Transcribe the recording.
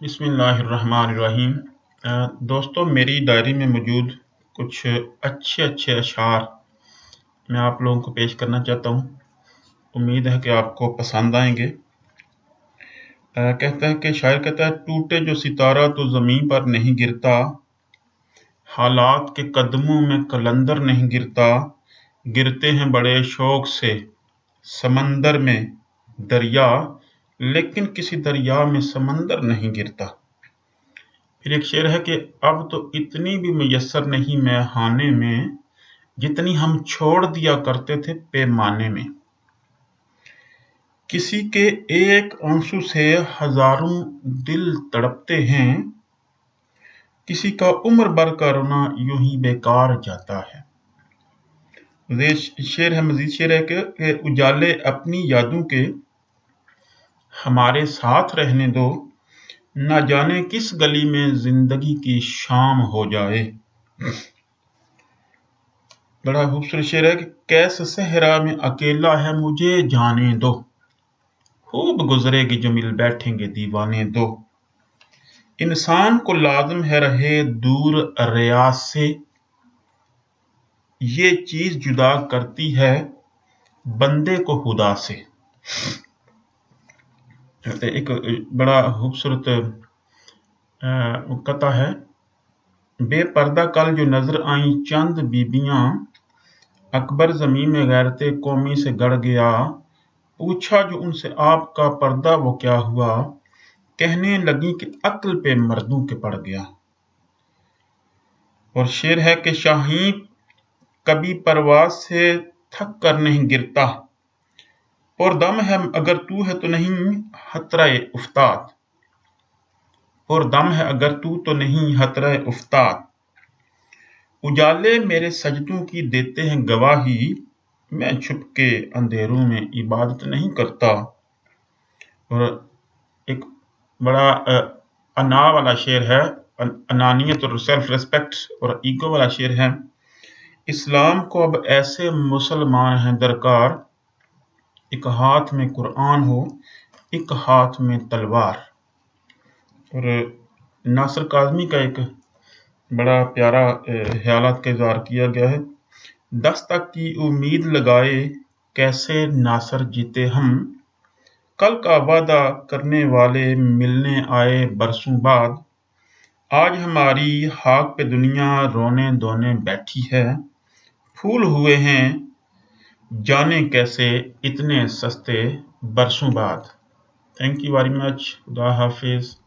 बिस्मिल्लाहिर्रहमानिर्रहीम। दोस्तों, मेरी डायरी में मौजूद कुछ अच्छे अशआर मैं आप लोगों को पेश करना चाहता हूँ। उम्मीद है कि आपको पसंद आएंगे। कहता है कि शायर कहता है, टूटे जो सितारा तो ज़मीन पर नहीं गिरता, हालात के कदमों में कलंदर नहीं गिरता, गिरते हैं बड़े शौक से समंदर में दरिया, लेकिन किसी दरिया में समंदर नहीं गिरता। फिर एक शेर है कि अब तो इतनी भी मुयस्सर नहीं मैखाने में, जितनी हम छोड़ दिया करते थे पैमाने में। किसी के एक आंसू से हजारों दिल तड़पते हैं, किसी का उम्र भर का रोना यूं ही बेकार जाता है। मजीद शेर है कि उजाले अपनी यादों के हमारे साथ रहने दो, न जाने किस गली में जिंदगी की शाम हो जाए। बड़ा खूबसूरत शेर है कि कैस सहरा में अकेला है मुझे जाने दो, खूब गुजरेगी जो मिल बैठेंगे दीवाने दो। इंसान को लाजिम है रहे दूर रियाज से, ये चीज जुदा करती है बंदे को खुदा से। एक बड़ा खूबसूरत कथा है। बेपर्दा कल जो नजर आई चंद बीबियां, अकबर जमीन में गैरते कौमी से गड़ गया, पूछा जो उनसे आपका पर्दा वो क्या हुआ, कहने लगी कि अक्ल पे मर्दों के पड़ गया। और शेर है कि शाहीन कभी परवाज से थक कर नहीं गिरता, और दम है अगर तू है तो नहीं खतरा उफ्ताद, और दम है अगर तू तो नहीं खतरा उफ्ताद। उजाले मेरे सजदों की देते हैं गवाही, मैं छुप के अंधेरों में इबादत नहीं करता। और एक बड़ा अना वाला शेर है, अनानियत और सेल्फ रिस्पेक्ट और ईगो वाला शेर है। इस्लाम को अब ऐसे मुसलमान हैं दरकार, एक हाथ में कुरान हो एक हाथ में तलवार। और नासिर काज़मी का एक बड़ा प्यारा ख्यालात का इज़हार किया गया है। 10 तक की उम्मीद लगाए कैसे नासिर जीते हम, कल का वादा करने वाले मिलने आए बरसों बाद, आज हमारी खाक पे दुनिया रोने धोने बैठी है, फूल हुए हैं जाने कैसे इतने सस्ते बरसों बाद। Thank you very much. खुदा हाफिज।